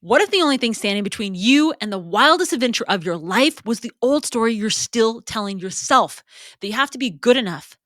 What if the only thing standing between you and the wildest adventure of your life was the old story you're still telling yourself? That you have to be good enough,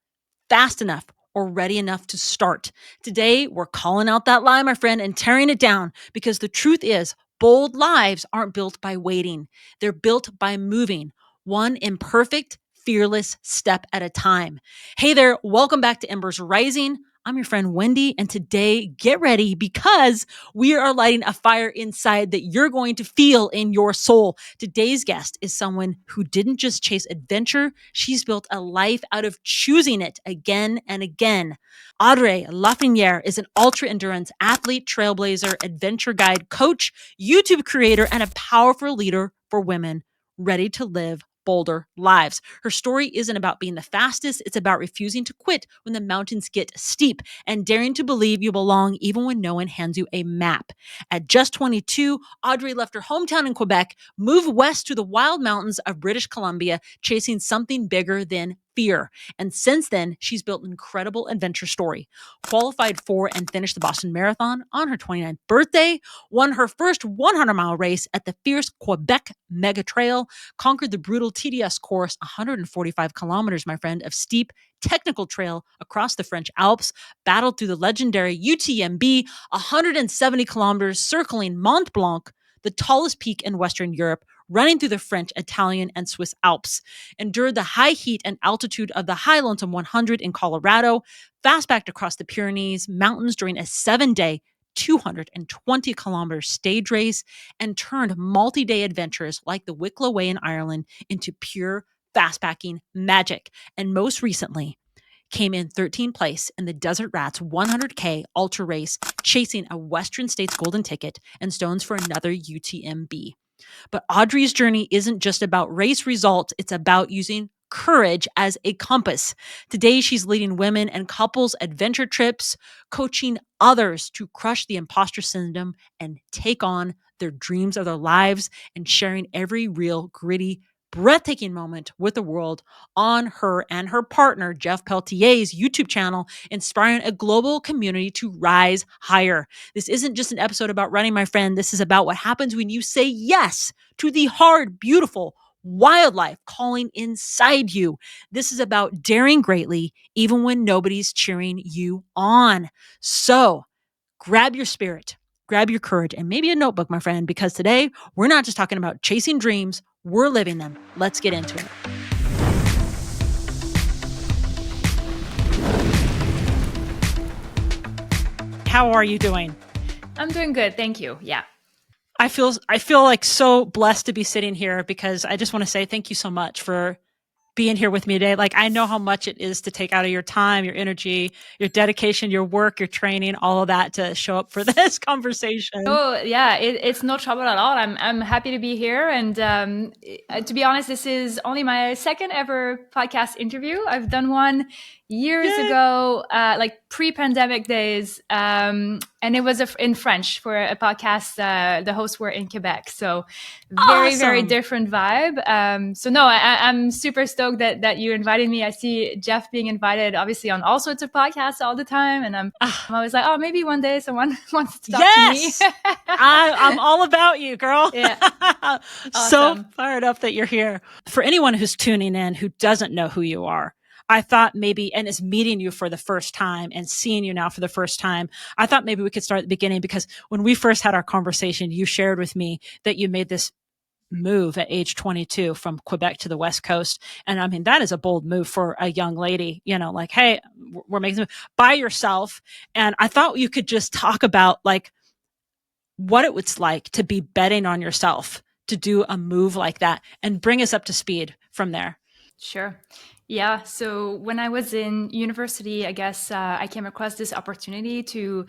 fast enough, or ready enough to start. Today, we're calling out that lie, my friend, and tearing it down because the truth is, bold lives aren't built by waiting. They're built by moving, one imperfect, fearless step at a time. Hey there, welcome back to Embers Rising. I'm your friend Wendy, and today, get ready because we are lighting a fire inside that you're going to feel in your soul. Today's guest is someone who didn't just chase adventure, she's built a life out of choosing it again and again. Audrée Lafrenière is an ultra endurance athlete, trailblazer, adventure guide, coach, YouTube creator, and a powerful leader for women ready to live bolder lives. Her story isn't about being the fastest, it's about refusing to quit when the mountains get steep and daring to believe you belong even when no one hands you a map. At just 22, Audrey left her hometown in Quebec, moved west to the wild mountains of British Columbia, chasing something bigger than fear. And since then, she's built an incredible adventure story. Qualified for and finished the Boston Marathon on her 29th birthday, won her first 100-mile race at the fierce Quebec Mega Trail, conquered the brutal TDS course, 145 kilometers, my friend, of steep technical trail across the French Alps, battled through the legendary UTMB, 170 kilometers circling Mont Blanc, the tallest peak in Western Europe, running through the French, Italian, and Swiss Alps, endured the high heat and altitude of the High Lonesome 100 in Colorado, fastbacked across the Pyrenees mountains during a 7-day 220-kilometer stage race, and turned multi-day adventures like the Wicklow Way in Ireland into pure fastpacking magic. And most recently, came in 13th place in the Desert Rats 100K ultra race, chasing a Western States golden ticket and stones for another UTMB. But Audrey's journey isn't just about race results, it's about using courage as a compass. Today, she's leading women and couples adventure trips, coaching others to crush the imposter syndrome and take on their dreams of their lives, and sharing every real, gritty, breathtaking moment with the world on her and her partner, Jeff Pelletier's YouTube channel, inspiring a global community to rise higher. This isn't just an episode about running, my friend. This is about what happens when you say yes to the hard, beautiful wildlife calling inside you. This is about daring greatly, even when nobody's cheering you on. So grab your spirit, grab your courage, and maybe a notebook, my friend, because today we're not just talking about chasing dreams, we're living them. Let's get into it. How are you doing? I'm doing good. Thank you. Yeah. I feel like so blessed to be sitting here because I just want to say thank you so much for being here with me today. Like, I know how much it is to take out of your time, your energy, your dedication, your work, your training, all of that to show up for this conversation. Oh, yeah. It's no trouble at all. I'm happy to be here. And to be honest, this is only my second ever podcast interview. I've done one years ago, like pre-pandemic days. And it was in French for a podcast. The hosts were in Quebec. So very, very different vibe. So no, I'm super stoked that you invited me. I see Jeff being invited obviously on all sorts of podcasts all the time. And I'm always like, oh, maybe one day someone wants to talk to me. I'm all about you, girl. Yeah. So fired up that you're here. For anyone who's tuning in who doesn't know who you are, I thought maybe, and is meeting you for the first time and seeing you now for the first time, I thought maybe we could start at the beginning, because when we first had our conversation, you shared with me that you made this move at age 22 from Quebec to the West Coast. And I mean, that is a bold move for a young lady, like, hey, we're making this move by yourself. And I thought you could just talk about like what it was like to be betting on yourself to do a move like that and bring us up to speed from there. Sure. Yeah. So when I was in university, I guess I came across this opportunity to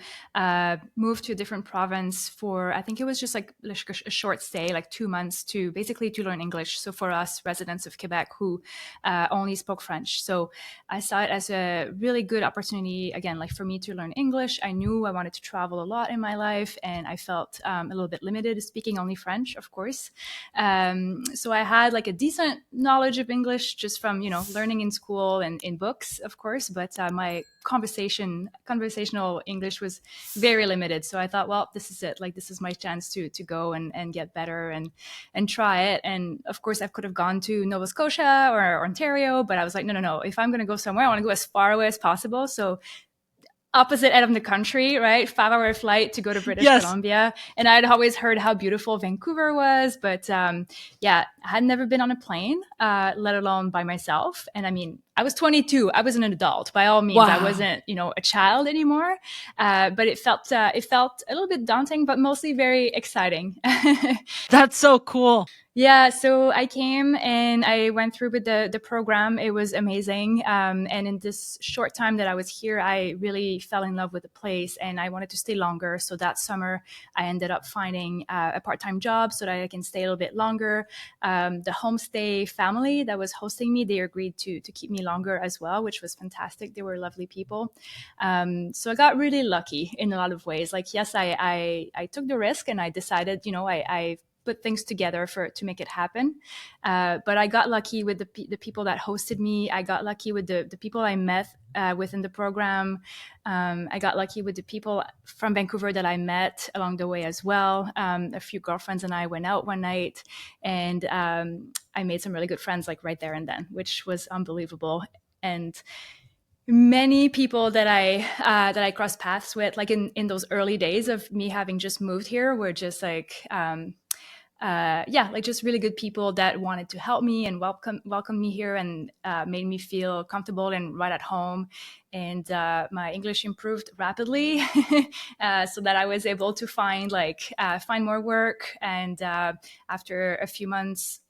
move to a different province for, I think it was just like a short stay, like 2 months to learn English. So for us residents of Quebec who only spoke French. So I saw it as a really good opportunity, again, like for me to learn English. I knew I wanted to travel a lot in my life, and I felt a little bit limited speaking only French, of course. So I had like a decent knowledge of English just from, learning learning in school and in books, of course, but my conversational English was very limited. So I thought, well, this is it. Like, this is my chance to go and get better and try it. And of course, I could have gone to Nova Scotia or Ontario, but I was like, no. If I'm going to go somewhere, I want to go as far away as possible. So opposite end of the country, right? 5-hour flight to go to British Columbia. And I'd always heard how beautiful Vancouver was, but yeah, I had never been on a plane, let alone by myself. And I mean, I was 22. I was an adult by all means. Wow. I wasn't, a child anymore. But it felt a little bit daunting, but mostly very exciting. That's so cool. Yeah, so I came and I went through with the program. It was amazing. And in this short time that I was here, I really fell in love with the place and I wanted to stay longer. So that summer, I ended up finding a part-time job so that I can stay a little bit longer. The homestay family that was hosting me, they agreed to keep me longer as well, which was fantastic. They were lovely people. So I got really lucky in a lot of ways. Like, yes, I took the risk and I decided, I put things together to make it happen. But I got lucky with the people that hosted me. I got lucky with the people I met within the program. I got lucky with the people from Vancouver that I met along the way as well. A few girlfriends and I went out one night and I made some really good friends like right there and then, which was unbelievable. And many people that I crossed paths with, like in those early days of me having just moved here, were just like, like just really good people that wanted to help me and welcome me here and made me feel comfortable and right at home. And my English improved rapidly so that I was able to find more work. And after a few months,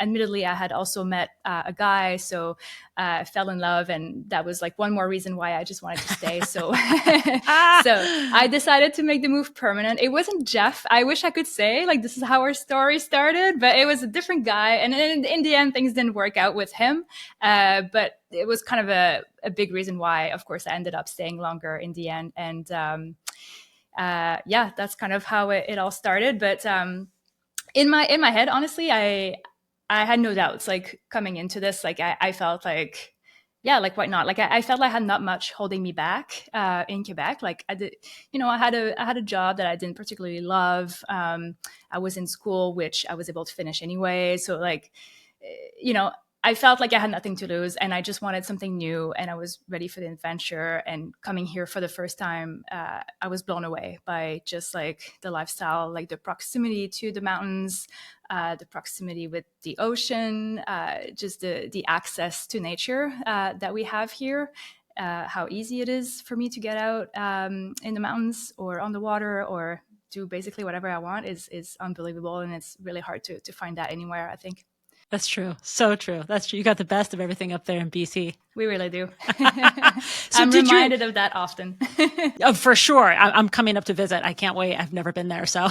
admittedly, I had also met a guy, so I fell in love, and that was like one more reason why I just wanted to stay. So, so I decided to make the move permanent. It wasn't Jeff. I wish I could say like this is how our story started, but it was a different guy, and in the end, things didn't work out with him. But it was kind of a big reason why, of course, I ended up staying longer in the end, and that's kind of how it all started. But in my head, honestly, I had no doubts. Like coming into this, like I felt like, yeah, like why not? Like I felt I had not much holding me back in Quebec. Like I did, I had a job that I didn't particularly love. I was in school, which I was able to finish anyway. So like, I felt like I had nothing to lose and I just wanted something new and I was ready for the adventure. And coming here for the first time, I was blown away by just like the lifestyle, like the proximity to the mountains, the proximity with the ocean, just the access to nature that we have here. How easy it is for me to get out in the mountains or on the water or do basically whatever I want is unbelievable. And it's really hard to find that anywhere, I think. That's true. So true. That's true. You got the best of everything up there in BC. We really do. I'm reminded of that often. Oh, for sure. I'm coming up to visit. I can't wait. I've never been there. So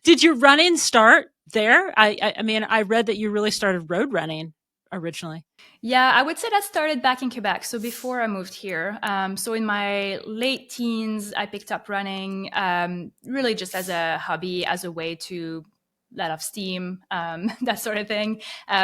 did your running start there? I mean, I read that you really started road running originally. Yeah, I would say that started back in Quebec. So before I moved here. So in my late teens, I picked up running really just as a hobby, as a way to let off steam, that sort of thing,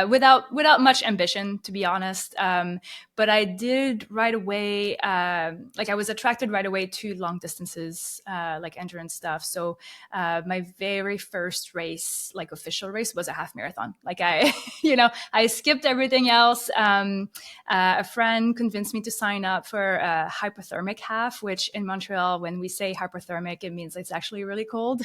without much ambition, to be honest. But I did right away, like I was attracted right away to long distances, like endurance stuff. So my very first race, like official race, was a half marathon. Like I skipped everything else. A friend convinced me to sign up for a hypothermic half, which in Montreal, when we say hypothermic, it means it's actually really cold.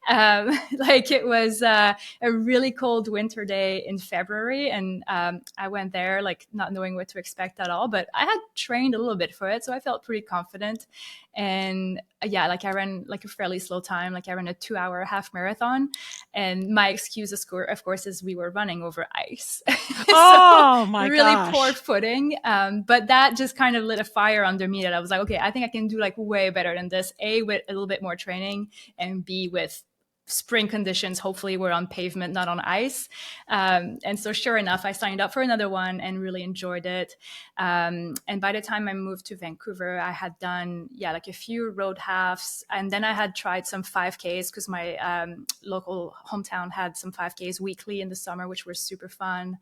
Like it was a really cold winter day in February, and I went there like not knowing what to expect at all, but I had trained a little bit for it, so I felt pretty confident. And yeah, like I ran like a fairly slow time, like I ran a 2-hour half marathon, and my excuse, of course, is we were running over ice. Oh my really gosh. poor footing, but that just kind of lit a fire under me that I was like, okay, I think I can do like way better than this. A, with a little bit more training, and B, with spring conditions. Hopefully we're on pavement, not on ice. And so sure enough, I signed up for another one and really enjoyed it. And by the time I moved to Vancouver, I had done, like a few road halves. And then I had tried some 5Ks because my local hometown had some 5Ks weekly in the summer, which were super fun.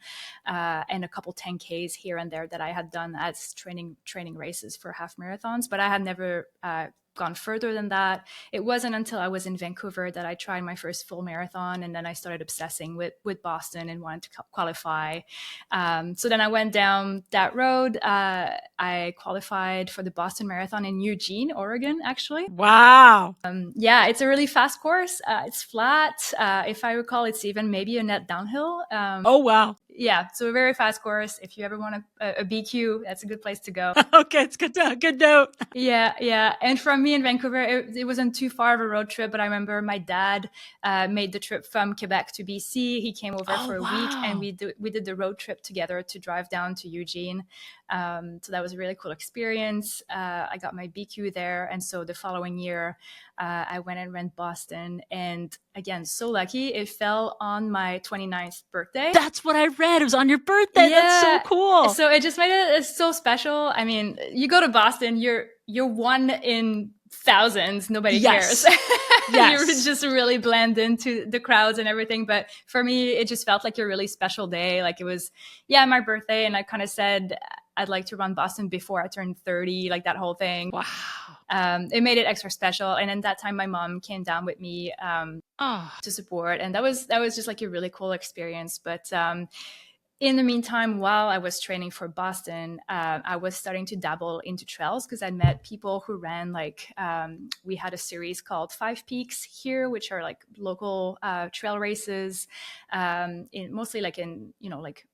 And a couple 10Ks here and there that I had done as training races for half marathons. But I had never gone further than that. It wasn't until I was in Vancouver that I tried my first full marathon, and then I started obsessing with Boston and wanted to qualify. So then I went down that road. I qualified for the Boston Marathon in Eugene, Oregon, actually. Wow. It's a really fast course. It's flat. If I recall, it's even maybe a net downhill. Oh, wow. Yeah, so a very fast course. If you ever want a BQ, that's a good place to go. Okay, it's good note. Yeah. And from me in Vancouver, it wasn't too far of a road trip, but I remember my dad made the trip from Quebec to BC. He came over for a week, and we did the road trip together to drive down to Eugene. So that was a really cool experience. I got my BQ there, and so the following year, I went and ran Boston, and again, so lucky. It fell on my 29th birthday. That's what I read. It was on your birthday. Yeah. That's so cool. So it just made it so special. I mean, you go to Boston, you're one in thousands. Nobody cares. You just really blend into the crowds and everything. But for me, it just felt like a really special day. Like it was, my birthday. And I kind of said, I'd like to run Boston before I turned 30, like that whole thing. Wow. It made it extra special. And then that time my mom came down with me to support. And that was just like a really cool experience. But in the meantime, while I was training for Boston, I was starting to dabble into trails because I met people who ran we had a series called 5 Peaks here, which are like local trail races, mostly like in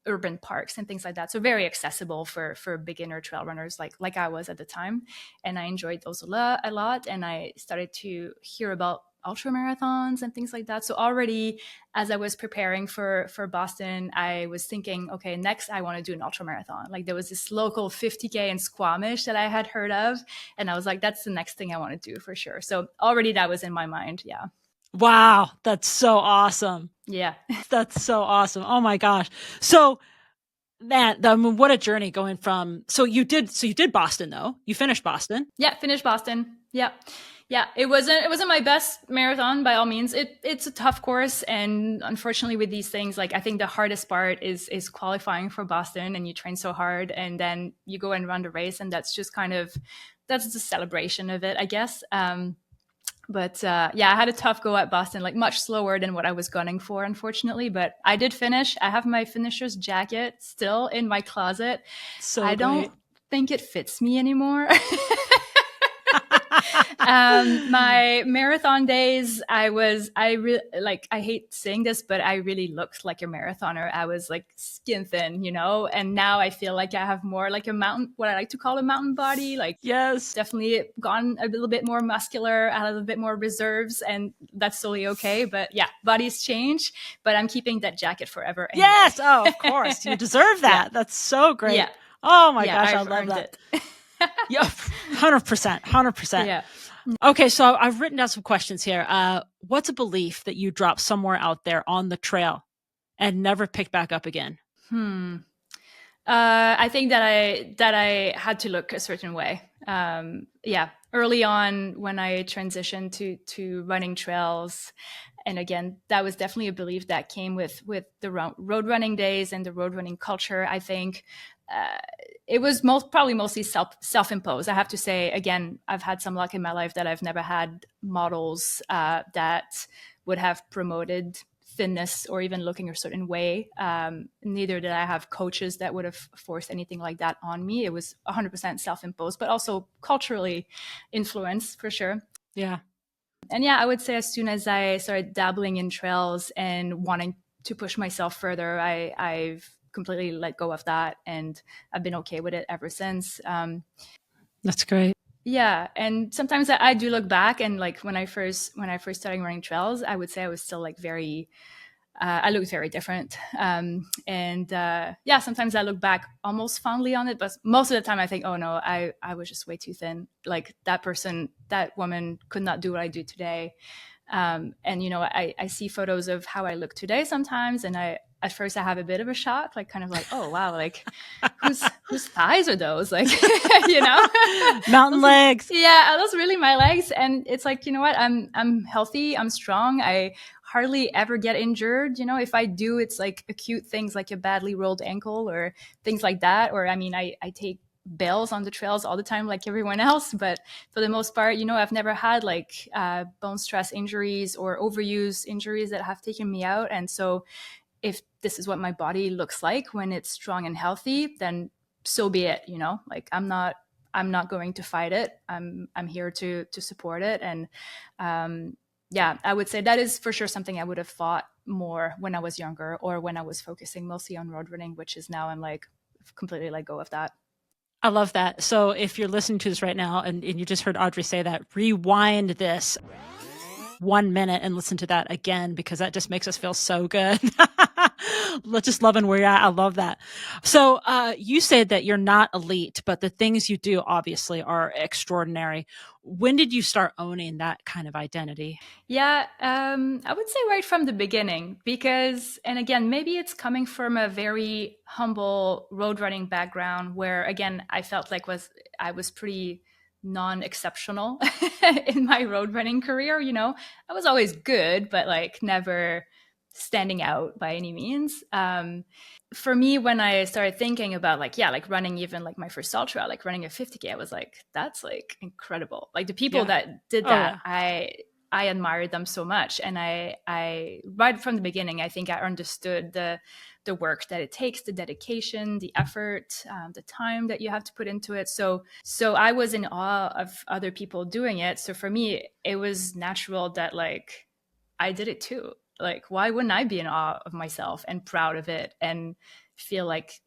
urban parks and things like that. So very accessible for beginner trail runners like I was at the time, and I enjoyed those a lot. And I started to hear about ultramarathons and things like that. So already as I was preparing for Boston, I was thinking, okay, next I want to do an ultramarathon. Like there was this local 50K in Squamish that I had heard of. And I was like, that's the next thing I want to do for sure. So already that was in my mind. Yeah. Wow. That's so awesome. Yeah. That's so awesome. Oh my gosh. So what a journey going from, so you did Boston though. You finished Boston. Yeah. Finished Boston. Yeah. Yeah, it wasn't my best marathon by all means. It's a tough course, and unfortunately with these things, like I think the hardest part is qualifying for Boston, and you train so hard and then you go and run the race, and that's just that's the celebration of it, I guess. But I had a tough go at Boston, like much slower than what I was gunning for, unfortunately. But I did finish. I have my finisher's jacket still in my closet. So I don't think it fits me anymore. My marathon days, I hate saying this, but I really looked like a marathoner. I was like skin thin, and now I feel like I have more like what I like to call a mountain body. Like, yes, definitely gone a little bit more muscular, a little bit more reserves, and that's totally okay. But yeah, bodies change, but I'm keeping that jacket forever. Anyway. Yes. Oh, of course. You deserve that. That's so great. Yeah. Oh my gosh. I love that. Yeah, 100%. 100%. Yeah. Okay, so I've written down some questions here. What's a belief that you dropped somewhere out there on the trail and never picked back up again? I think that I had to look a certain way. Early on when I transitioned to running trails, and again, that was definitely a belief that came with the road running days and the road running culture. I think it was probably mostly self-imposed. I have to say, again, I've had some luck in my life that I've never had models that would have promoted thinness or even looking a certain way. Neither did I have coaches that would have forced anything like that on me. It was 100% self-imposed, but also culturally influenced for sure. Yeah. And I would say as soon as I started dabbling in trails and wanting to push myself further, I've completely let go of that, and I've been okay with it ever since. That's great. Yeah, and sometimes I do look back, and like when I first started running trails, I would say I was still like very I looked very different. Sometimes I look back almost fondly on it, but most of the time I think, oh no, I was just way too thin. Like that woman could not do what I do today. I see photos of how I look today sometimes, and at first I have a bit of a shock, like kind of like, oh wow, like whose thighs are those? Like, mountain legs. Yeah, are those really my legs? And it's like, you know what? I'm healthy, I'm strong. I hardly ever get injured. If I do, it's like acute things like a badly rolled ankle or things like that. Or I take bells on the trails all the time like everyone else, but for the most part, I've never had like bone stress injuries or overuse injuries that have taken me out. And so if this is what my body looks like when it's strong and healthy, then so be it. Like I'm not going to fight it. I'm here to support it. And I would say that is for sure something I would have fought more when I was younger or when I was focusing mostly on road running, which is now I'm like completely let go of that. I love that. So if you're listening to this right now and you just heard Audrey say that, rewind this 1 minute and listen to that again, because that just makes us feel so good. Just loving where you're at. I love that. So you said that you're not elite, but the things you do obviously are extraordinary. When did you start owning that kind of identity? Yeah, I would say right from the beginning because, and again, maybe it's coming from a very humble road running background where, again, I felt like I was pretty non-exceptional in my road running career. I was always good, but like never standing out by any means. For me, when I started thinking about like running, even like my first ultra, like running a 50K, I was like, that's like incredible. Like the people that did that, I admired them so much. And I right from the beginning, I think I understood the work that it takes, the dedication, the effort, the time that you have to put into it. So I was in awe of other people doing it. So for me, it was natural that like I did it too. Like, why wouldn't I be in awe of myself and proud of it and feel like,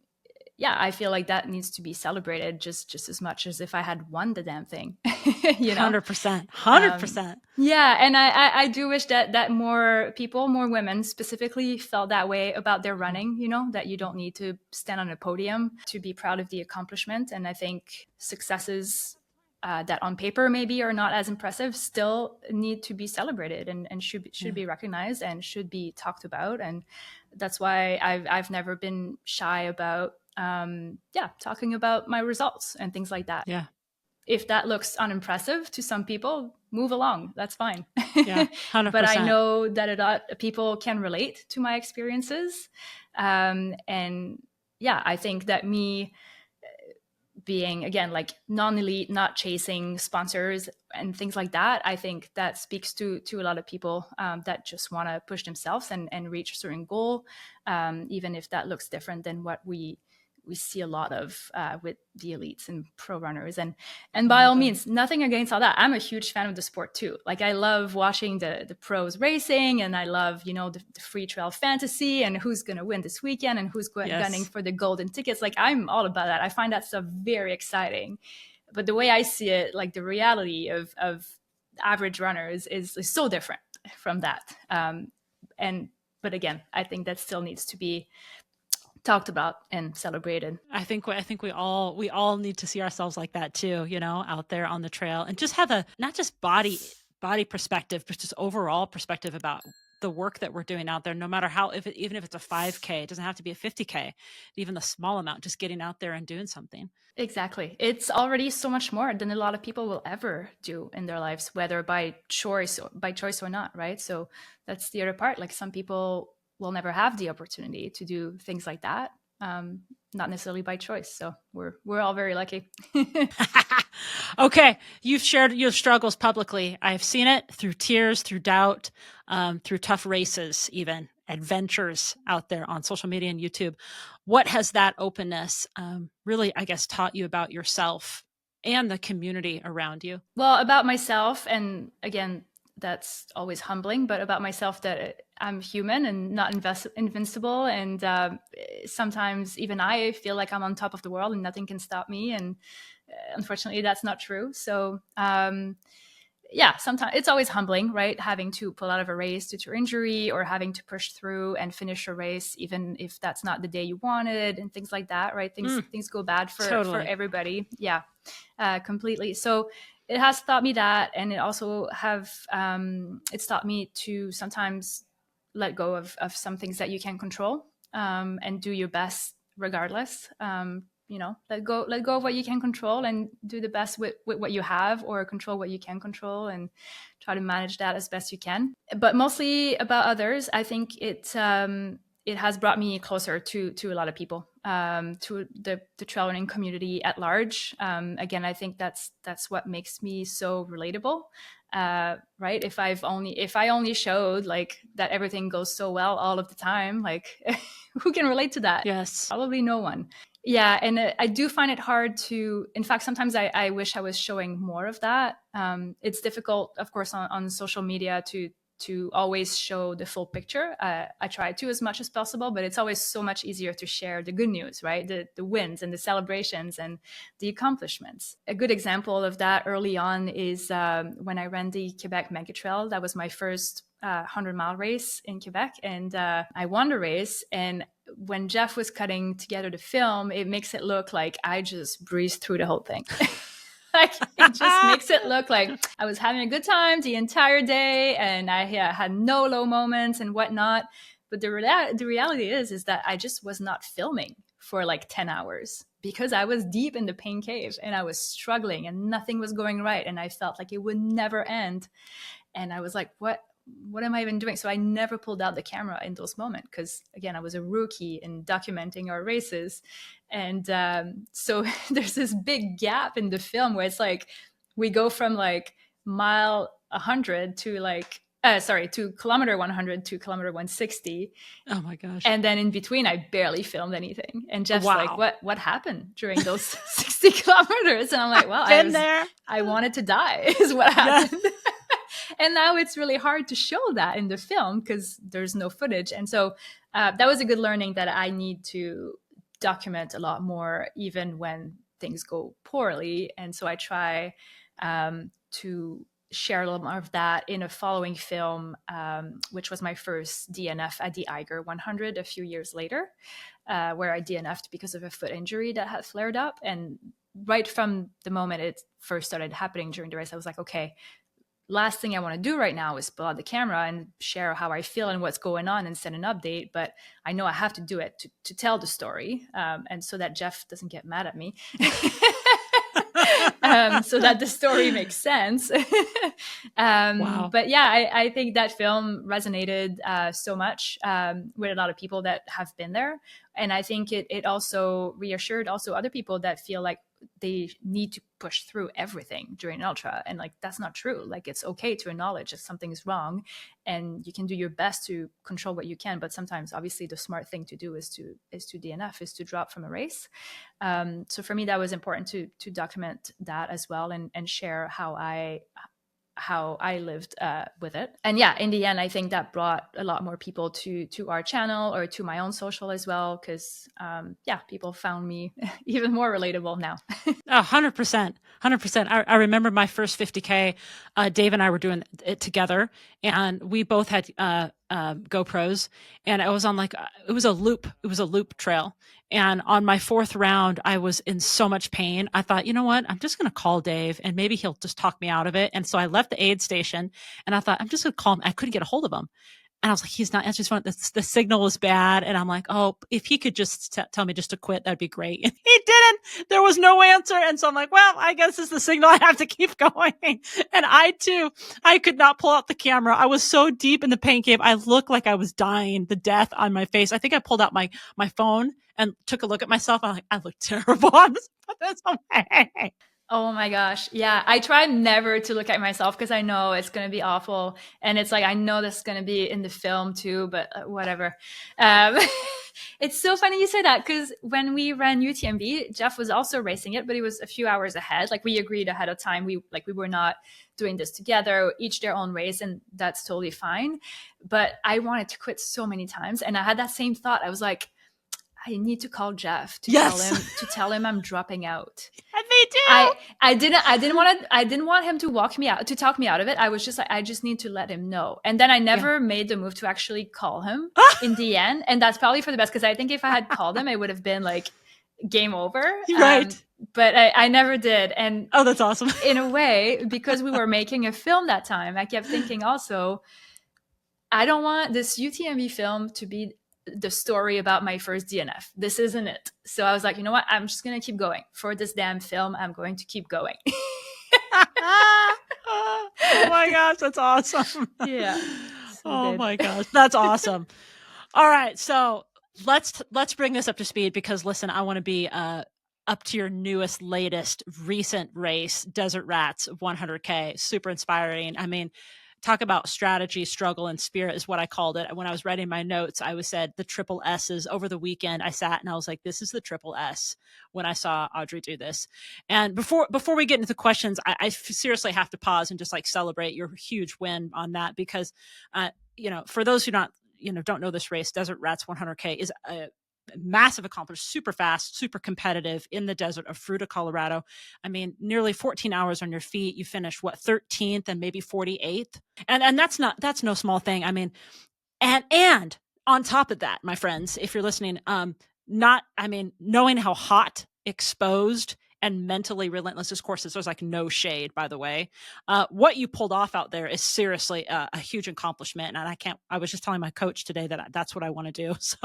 I feel like that needs to be celebrated just as much as if I had won the damn thing. 100%. 100%. And I do wish that more people, more women specifically, felt that way about their running. That you don't need to stand on a podium to be proud of the accomplishment. And I think successes that on paper maybe are not as impressive still need to be celebrated and should be recognized and should be talked about. And that's why I've never been shy about talking about my results and things like that. Yeah. If that looks unimpressive to some people, move along. That's fine. Yeah, 100%. But I know that a lot of people can relate to my experiences. I think that me being, again, like non-elite, not chasing sponsors and things like that, I think that speaks to a lot of people that just want to push themselves and reach a certain goal, even if that looks different than what we see a lot of with the elites and pro runners. And by all means, nothing against all that. I'm a huge fan of the sport too. Like I love watching the pros racing, and I love, the free trail fantasy and who's going to win this weekend and who's gunning for the golden tickets. Like I'm all about that. I find that stuff very exciting. But the way I see it, like the reality of average runners is so different from that. But again, I think that still needs to be talked about and celebrated. I think we all need to see ourselves like that too, out there on the trail, and just have a not just body perspective, but just overall perspective about the work that we're doing out there, no matter how, even if it's a 5K, it doesn't have to be a 50K, even the small amount, just getting out there and doing something. Exactly. It's already so much more than a lot of people will ever do in their lives, whether by choice or not. Right. So that's the other part. Like some people will never have the opportunity to do things like that. Not necessarily by choice. So we're all very lucky. Okay. You've shared your struggles publicly. I've seen it through tears, through doubt, through tough races, even adventures out there on social media and YouTube. What has that openness really, I guess, taught you about yourself and the community around you? Well, about myself, and again, that's always humbling, but about myself, that I'm human and not invincible. And sometimes even I feel like I'm on top of the world and nothing can stop me. And unfortunately, that's not true. So yeah, sometimes it's always humbling, right? Having to pull out of a race due to injury, or having to push through and finish a race, even if that's not the day you wanted, and things like that, right? Things go bad for Totally. everybody. Yeah, completely. So it has taught me that, and it also have it's taught me to sometimes let go of some things that you can control, and do your best regardless. Let go of what you can control, and do the best with what you have, or control what you can control, and try to manage that as best you can. But mostly about others, I think it has brought me closer to a lot of people, to the trail running community at large. Again, I think that's what makes me so relatable. Right? If I only showed like that everything goes so well all of the time, like who can relate to that? Yes. Probably no one. Yeah, and I do find it hard to. In fact, sometimes I wish I was showing more of that. It's difficult, of course, on social media to always show the full picture. I try to as much as possible, but it's always so much easier to share the good news, right? The wins and the celebrations and the accomplishments. A good example of that early on is when I ran the Quebec Mega Trail. That was my first 100-mile race in Quebec, and I won the race. And when Jeff was cutting together the film, it makes it look like I just breezed through the whole thing. Like, it just makes it look like I was having a good time the entire day, and I had no low moments and whatnot. But the reality is that I just was not filming for like 10 hours because I was deep in the pain cave, and I was struggling, and nothing was going right, and I felt like it would never end. And I was like, what am I even doing? So I never pulled out the camera in those moments because, again, I was a rookie in documenting our races. And so there's this big gap in the film where it's like we go from like mile 100 to like, to kilometer 100 to kilometer 160. Oh my gosh. And then in between, I barely filmed anything. And Jeff's Wow. like, what happened during those 60 kilometers? And I'm like, well, I wanted to die is what happened. Yeah. And now it's really hard to show that in the film because there's no footage. And so that was a good learning that I need to document a lot more, even when things go poorly. And so I try to share a little more of that in a following film, which was my first DNF at the Eiger 100 a few years later, where I DNF'd because of a foot injury that had flared up. And right from the moment it first started happening during the race, I was like, okay, last thing I want to do right now is pull out the camera and share how I feel and what's going on and send an update. But I know I have to do it to tell the story. And so that Jeff doesn't get mad at me. So that the story makes sense. Wow. But yeah, I think that film resonated so much with a lot of people that have been there. And I think it also reassured also other people that feel like they need to push through everything during an ultra, and like that's not true. Like it's okay to acknowledge if something is wrong, and you can do your best to control what you can, but sometimes obviously the smart thing to do is to DNF, is to drop from a race. So for me that was important to document that as well, and share how I lived with it. And yeah, in the end, I think that brought a lot more people to our channel or to my own social as well, because people found me even more relatable now. 100%. 100%. I remember my first 50K, Dave and I were doing it together, and we both had GoPros, and I was on it was a loop trail. And on my fourth round, I was in so much pain. I thought, you know what? I'm just going to call Dave and maybe he'll just talk me out of it. And so I left the aid station and I thought, I'm just going to call him. I couldn't get a hold of him. And I was like, he's not answering. The signal was bad. And I'm like, oh, if he could just tell me just to quit, that'd be great. And he didn't. There was no answer. And so I'm like, well, I guess it's the signal. I have to keep going. And I could not pull out the camera. I was so deep in the pain cave. I looked like I was dying, the death on my face. I think I pulled out my phone and took a look at myself. I'm like, I look terrible. I'm just put this away. Oh my gosh. Yeah. I try never to look at myself because I know it's going to be awful. And it's like, I know this is going to be in the film too, but whatever. It's so funny you say that because when we ran UTMB, Jeff was also racing it, but he was a few hours ahead. Like we agreed ahead of time. We were not doing this together, each their own race, and that's totally fine. But I wanted to quit so many times. And I had that same thought. I was like, I need to call Jeff to tell him I'm dropping out. And me too. I didn't want him to talk me out of it. I was just like, I just need to let him know. And then I never made the move to actually call him in the end. And that's probably for the best, because I think if I had called him, it would have been like game over. Right. But I never did. And oh, that's awesome. In a way, because we were making a film that time, I kept thinking also, I don't want this UTMB film to be the story about my first DNF. This isn't it. So I was like, you know what? I'm just going to keep going. For this damn film, I'm going to keep going. Oh my gosh, that's awesome. Yeah. Oh my gosh, that's awesome. All right, so let's bring this up to speed, because listen, I want to be up to your newest, latest, recent race, Desert Rats 100K. Super inspiring. I mean, talk about strategy, struggle, and spirit is what I called it. When I was writing my notes, I said the triple S's. Over the weekend, I sat and I was like, this is the triple S when I saw Audrey do this. And before we get into the questions, I seriously have to pause and just like celebrate your huge win on that, because, for those who don't know this race, Desert Rats 100K is a massive accomplishment, super fast, super competitive in the desert of Fruita, Colorado. I mean, nearly 14 hours on your feet. You finished 13th and maybe 48th. And that's no small thing. I mean, and on top of that, my friends, if you're listening, knowing how hot, exposed, and mentally relentless this course is, there's like no shade, by the way. What you pulled off out there is seriously a huge accomplishment. And I was just telling my coach today that that's what I want to do. So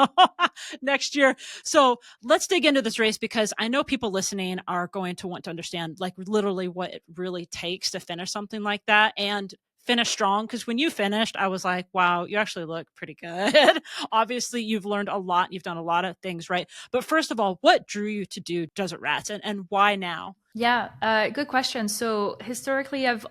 next year. So let's dig into this race, because I know people listening are going to want to understand like literally what it really takes to finish something like that and finish strong. Because when you finished, I was like, wow, you actually look pretty good. Obviously, you've learned a lot. You've done a lot of things, right? But first of all, what drew you to do Desert Rats, and why now? Yeah, good question. So historically, I've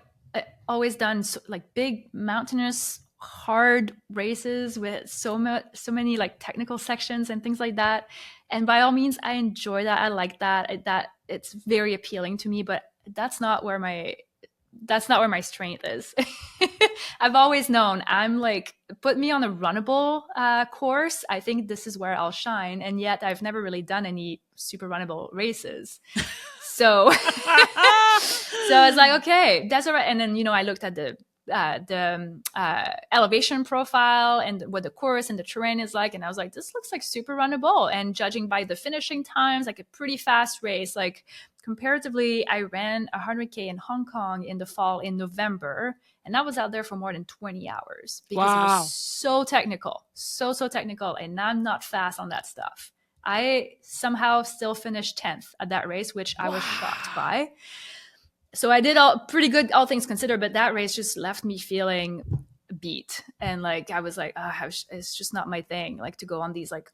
always done like big mountainous, hard races with so many like technical sections and things like that. And by all means, I enjoy that. I like that. That it's very appealing to me. But that's not where my strength is. I've always known, I'm like, put me on a runnable course, I think this is where I'll shine. And yet I've never really done any super runnable races. So I was like, okay, that's all right. And then, I looked at the elevation profile and what the course and the terrain is like. And I was like, this looks like super runnable. And judging by the finishing times, like a pretty fast race, like comparatively, I ran 100K in Hong Kong in the fall in November. And I was out there for more than 20 hours because it was so technical, so technical. And I'm not fast on that stuff. I somehow still finished 10th at that race, which I was shocked by. So I did pretty good, all things considered, but that race just left me feeling beat. And like, I was like, it's just not my thing, like to go on these like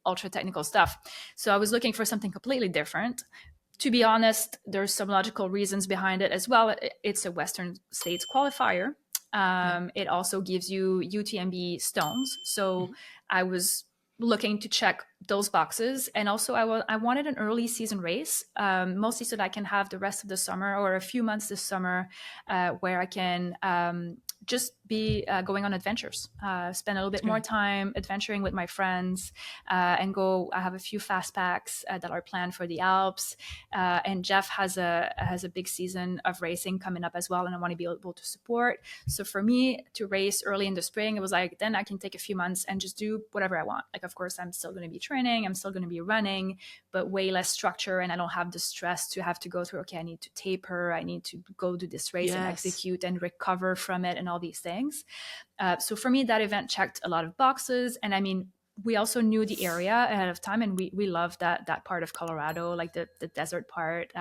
ultra technical stuff. So I was looking for something completely different. To be honest, there's some logical reasons behind it as well. It's a Western States qualifier. It also gives you UTMB stones. So I was looking to check those boxes. And also I wanted an early season race, mostly so that I can have the rest of the summer or a few months this summer where I can just be going on adventures, spend a little bit more time adventuring with my friends, and go. I have a few fast packs that are planned for the Alps, and Jeff has a big season of racing coming up as well, and I want to be able to support. So for me to race early in the spring, it was like then I can take a few months and just do whatever I want. Like of course I'm still going to be training, I'm still going to be running, but way less structure, and I don't have the stress to have to go through. Okay, I need to taper, I need to go do this race and execute and recover from it, and all these things. So for me, that event checked a lot of boxes. And I mean, we also knew the area ahead of time, and we loved that part of Colorado, like the desert part.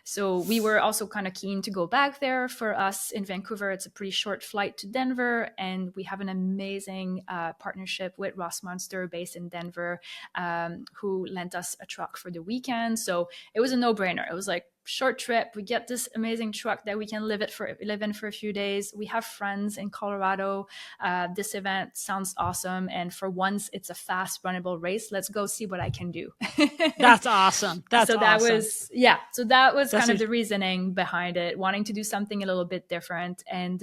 So we were also kind of keen to go back there. For us in Vancouver, it's a pretty short flight to Denver, and we have an amazing partnership with Ross Monster based in Denver, who lent us a truck for the weekend. So it was a no-brainer. It was like, short trip, we get this amazing truck that we can live in for a few days. We have friends in Colorado. This event sounds awesome, and for once it's a fast runnable race. Let's go see what I can do. That's awesome. So that was kind of the reasoning behind it, wanting to do something a little bit different. And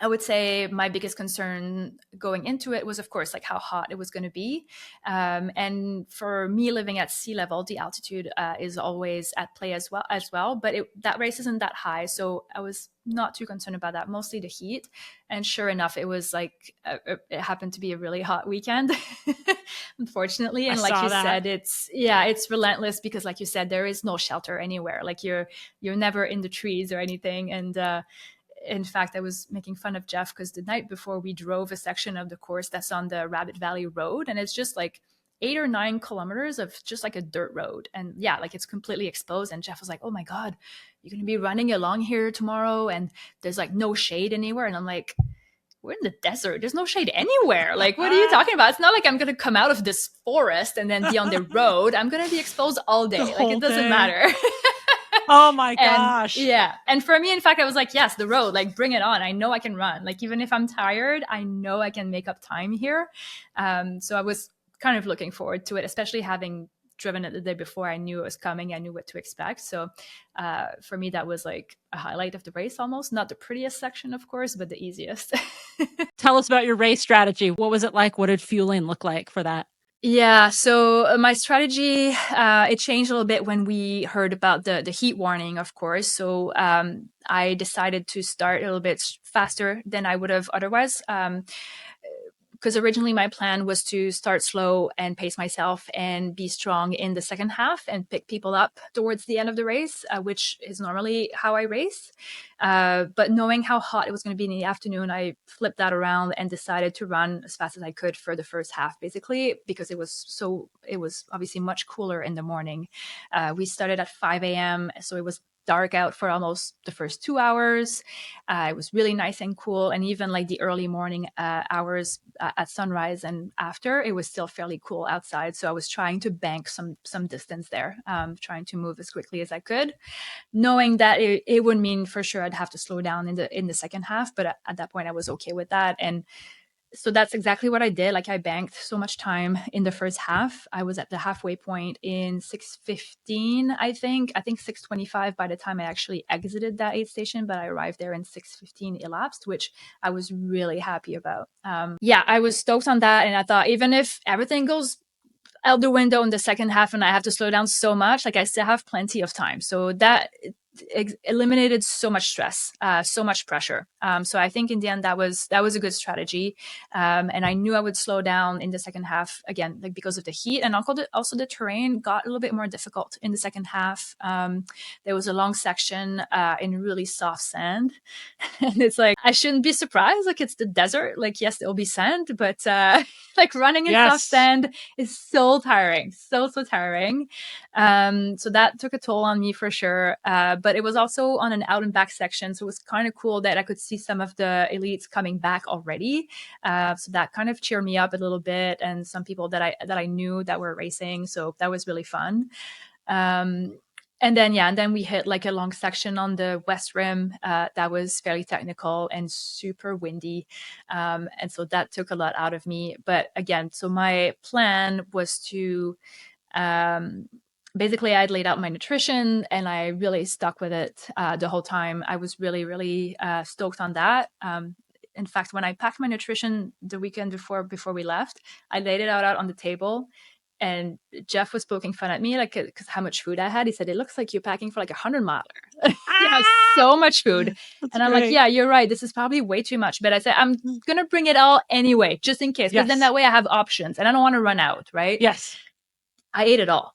I would say my biggest concern going into it was, of course, like how hot it was going to be. And for me, living at sea level, the altitude is always at play as well. But that race isn't that high, so I was not too concerned about that. Mostly the heat. And sure enough, it was like it happened to be a really hot weekend, unfortunately. I And like saw you that. said, it's relentless because, like you said, there is no shelter anywhere. Like you're never in the trees or anything, and in fact, I was making fun of Jeff because the night before we drove a section of the course that's on the Rabbit Valley Road, and it's just like 8 or 9 kilometers of just like a dirt road. And yeah, like it's completely exposed. And Jeff was like, "Oh my God, you're going to be running along here tomorrow, and there's like no shade anywhere." And I'm like, we're in the desert. There's no shade anywhere. Like, what are you talking about? It's not like I'm going to come out of this forest and then be on the road. I'm going to be exposed all The day. Like, whole it doesn't day. matter. Oh my And gosh. yeah, and for me, in fact, I was like, yes, the road, like bring it on. I know I can run. Like, even if I'm tired, I know I can make up time here. So I was kind of looking forward to it, especially having driven it the day before. I knew it was coming. I knew what to expect. So for me, that was like a highlight of the race almost. Not the prettiest section, of course, but the easiest. Tell us about your race strategy. What was it like? What did fueling look like for that? Yeah, so my strategy it changed a little bit when we heard about the heat warning, of course. So I decided to start a little bit faster than I would have otherwise. Because originally my plan was to start slow and pace myself and be strong in the second half and pick people up towards the end of the race, which is normally how I race. But knowing how hot it was going to be in the afternoon, I flipped that around and decided to run as fast as I could for the first half, basically, because it was obviously much cooler in the morning. We started at 5 a.m., so it was dark out for almost the first 2 hours. It was really nice and cool. And even like the early morning hours at sunrise and after, it was still fairly cool outside. So I was trying to bank some distance there, trying to move as quickly as I could, knowing that it would mean for sure I'd have to slow down in the second half. But at that point, I was okay with that. And so that's exactly what I did. Like I banked so much time in the first half. I was at the halfway point in 6:15, I think. I think 6:25 by the time I actually exited that aid station, but I arrived there in 6:15 elapsed, which I was really happy about. Yeah, I was stoked on that. And I thought, even if everything goes out the window in the second half and I have to slow down so much, like I still have plenty of time. So that eliminated so much stress, so much pressure. So I think in the end that was a good strategy. And I knew I would slow down in the second half again, like because of the heat, and also the terrain got a little bit more difficult in the second half. There was a long section in really soft sand, and it's like I shouldn't be surprised. Like it's the desert. Like yes, there'll be sand, but like running in soft Yes. sand is so tiring, so tiring. So that took a toll on me for sure. But it was also on an out and back section, so it was kind of cool that I could see some of the elites coming back already. So that kind of cheered me up a little bit, and some people that I knew that were racing. So that was really fun. And then we hit like a long section on the west rim that was fairly technical and super windy, and so that took a lot out of me. But again, so my plan was to basically I'd laid out my nutrition and I really stuck with it the whole time. I was really stoked on that. In fact, when I packed my nutrition the weekend before we left, I laid it out on the table, and Jeff was poking fun at me, like, because how much food I had. He said, "It looks like you're packing for like 100 miler." Yeah, Ah, so much food. that's And I'm like, great. "Yeah, you're right. This is probably way too much." But I said, "I'm gonna bring it all anyway, just in case, because then Yes. that way I have options, and I don't want to run out." Right? Yes. I ate it all.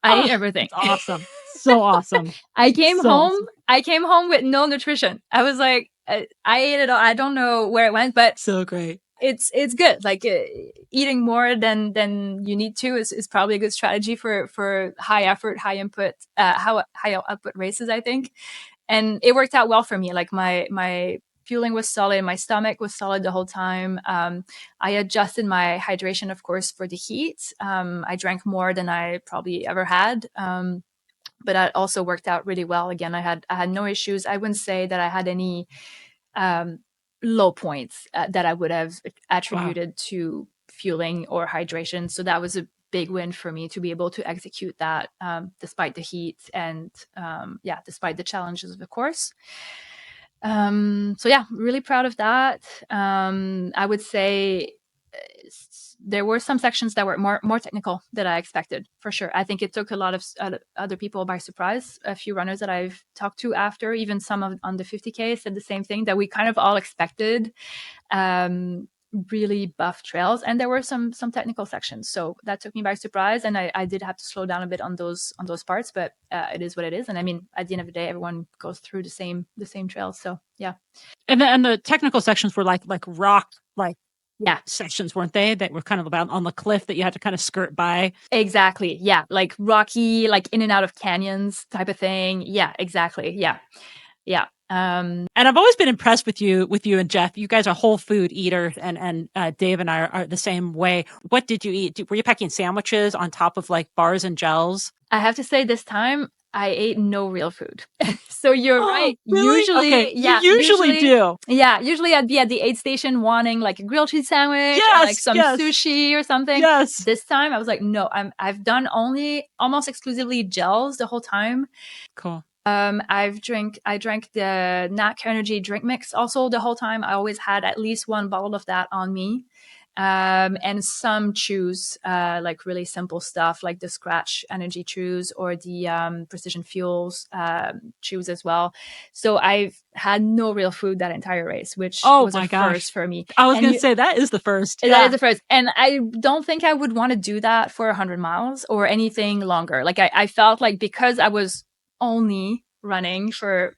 I ate Oh, everything. that's awesome. So awesome. I came So home. awesome. I came home with no nutrition. I was like, I ate it all. I don't know where it went, but So great. it's good. Like eating more than you need to is probably a good strategy for high effort, high input, high output races, I think. And it worked out well for me. Like my fueling was solid, my stomach was solid the whole time. I adjusted my hydration, of course, for the heat. I drank more than I probably ever had. But that also worked out really well. Again, I had no issues. I wouldn't say that I had any um, low points that I would have Wow. attributed to fueling or hydration. So that was a big win for me to be able to execute that despite the heat and yeah, despite the challenges of the course. So yeah, really proud of that. I would say there were some sections that were more technical than I expected, for sure. I think it took a lot of other people by surprise. A few runners that I've talked to after, even some on the 50K, said the same thing, that we kind of all expected really buff trails, and there were some technical sections, so that took me by surprise, and I did have to slow down a bit on those parts, but it is what it is. And I mean, at the end of the day, everyone goes through the same trails, so yeah. And the technical sections were like rock, like Yeah, sections, weren't they? That were kind of about on the cliff that you had to kind of skirt by. exactly. Yeah, like rocky, like in and out of canyons type of thing. Yeah, exactly. Yeah. And I've always been impressed with you and Jeff. You guys are whole food eaters, and Dave and I are the same way. What did you eat? Were you packing sandwiches on top of like bars and gels? I have to say, this time I ate no real food. So you're Oh, right. really? Okay, Usually, you yeah, usually do. usually I'd be at the aid station wanting like a grilled cheese sandwich and like Yes, some yes, sushi or something. yes. This time I was like, no, I've done only almost exclusively gels the whole time. Cool. I drank the NAC energy drink mix also the whole time. I always had at least one bottle of that on me. And some chews, like really simple stuff like the Scratch energy chews or the Precision Fuels chews as well. So I've had no real food that entire race, which Oh was a my gosh. first for me. I was And going to say that is the first. that is Yeah. the first. And I don't think I would want to do that for 100 miles or anything longer. Like I felt like because I was only running for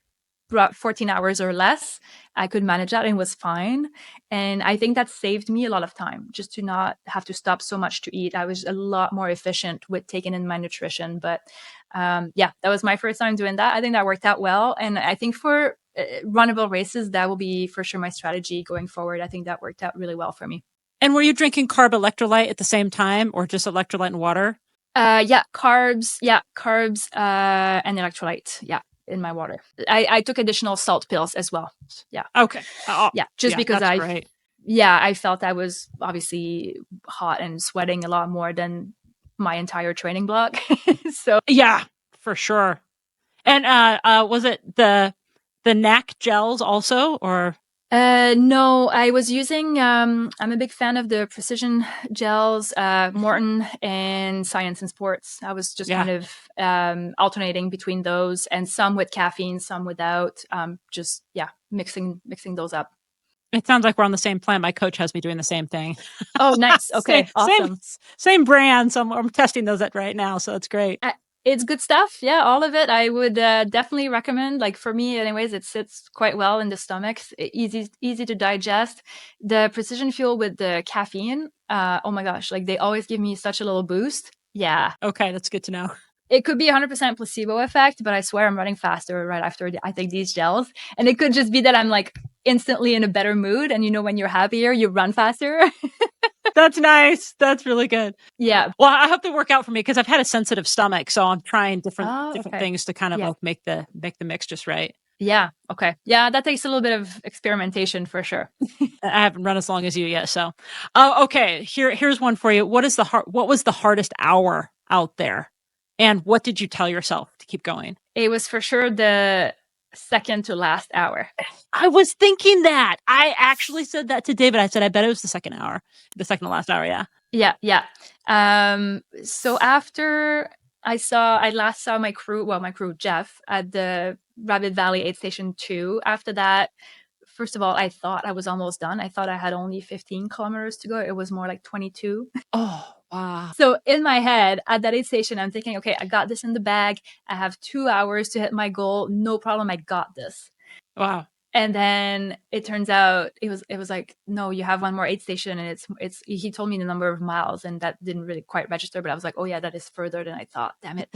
14 hours or less, I could manage that and was fine. And I think that saved me a lot of time just to not have to stop so much to eat. I was a lot more efficient with taking in my nutrition. But yeah, that was my first time doing that. I think that worked out well. And I think for runnable races, that will be for sure my strategy going forward. I think that worked out really well for me. And were you drinking carb electrolyte at the same time, or just electrolyte and water? Yeah, carbs. Yeah, carbs and electrolyte. Yeah, in my water. I took additional salt pills as well. Yeah. Okay. Oh, Yeah, just yeah, because that's great. I felt I was obviously hot and sweating a lot more than my entire training block. So Yeah, for sure. And was it the NAC gels also, or? no, I was using I'm a big fan of the precision gels, Morton and Science and Sports. I was just Yeah. kind of alternating between those, and some with caffeine, some without. Just yeah, mixing those up. It sounds like we're on the same plan. My coach has me doing the same thing. Oh, nice. same, Okay, same, awesome. same brand. So I'm testing those at right now. So it's great. It's good stuff. Yeah, all of it. I would definitely recommend. Like for me, anyways, it sits quite well in the stomach. Easy to digest. The Precision Fuel with the caffeine. Oh my gosh! Like they always give me such a little boost. Yeah, Okay, that's good to know. it could be 100% placebo effect, but I swear I'm running faster right after I take these gels. And it could just be that I'm like instantly in a better mood. And you know, when you're happier, you run faster. That's nice. That's really good. Yeah. Well, I hope they work out for me because I've had a sensitive stomach, so I'm trying different Oh, okay. things to kind of Yeah. like make the mix just right. Yeah. Okay. Yeah, that takes a little bit of experimentation for sure. I haven't run as long as you yet, so. Okay. Here's one for you. What was the hardest hour out there, and what did you tell yourself to keep going? It was for sure the second to last hour. I was thinking that. I actually said that to David. I said, I bet it was the second to last hour. Yeah. Yeah. So after I last saw my crew, Jeff, at the Rabbit Valley Aid Station 2. After that, first of all, I thought I was almost done. I thought I had only 15 kilometers to go. It was more like 22. Oh, wow. So in my head, at that aid station, I'm thinking, okay, I got this in the bag. I have 2 hours to hit my goal. No problem. I got this. Wow. And then it turns out it was like, no, you have one more aid station, and he told me the number of miles, and that didn't really quite register, but I was like, oh yeah, that is further than I thought. Damn it.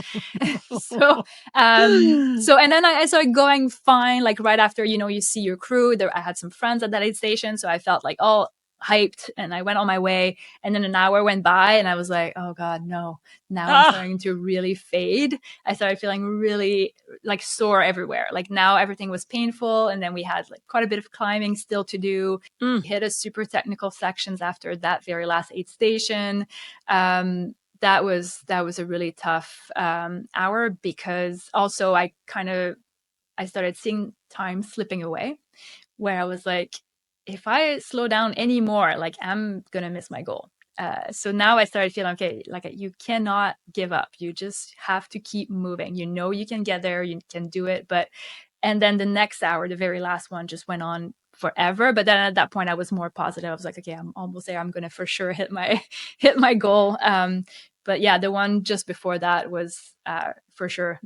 So and then I started going fine, like right after, you see your crew there. I had some friends at that aid station, so I felt like all hyped, and I went on my way. And then an hour went by, and I was like, oh god, no, now I'm starting to really fade. I started feeling really like sore everywhere. Like now everything was painful, and then we had like quite a bit of climbing still to do. Hit a super technical sections after that very last aid station. That was a really tough hour, because also I kind of I started seeing time slipping away, where I was like, if I slow down anymore, like I'm gonna miss my goal. So now I started feeling, okay, like you cannot give up. You just have to keep moving. You know you can get there, you can do it. And then the next hour, the very last one, just went on forever. But then at that point, I was more positive. I was like, okay, I'm almost there. I'm gonna for sure hit my goal. But yeah, the one just before that was for sure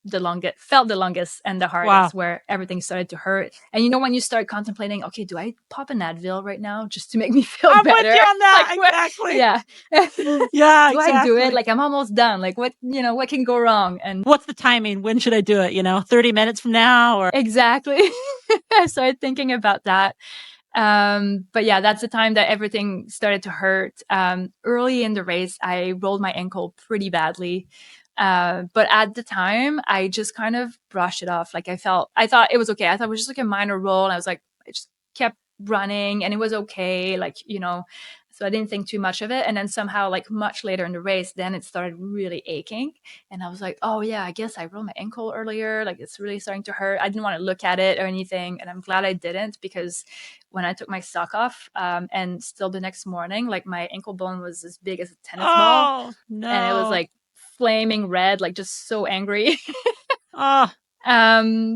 the longest, felt the longest and the hardest, where everything started to hurt. And when you start contemplating, okay, do I pop an Advil right now just to make me feel better? I'm with you on that. Like, exactly. Yeah. Yeah. Do exactly. I do it? Like, I'm almost done. Like, what can go wrong? And what's the timing? When should I do it? 30 minutes from now? Or exactly. I started thinking about that. But yeah, that's the time that everything started to hurt. Early in the race, I rolled my ankle pretty badly. But at the time, I just kind of brushed it off. Like I thought it was okay. I thought it was just like a minor roll. And I was like, I just kept running and it was okay. Like, so I didn't think too much of it. And then somehow, like much later in the race, then it started really aching. And I was like, oh yeah, I guess I rolled my ankle earlier. Like it's really starting to hurt. I didn't want to look at it or anything. And I'm glad I didn't, because when I took my sock off, and still the next morning, like my ankle bone was as big as a tennis ball. No. And it was like flaming red, like just so angry. Oh.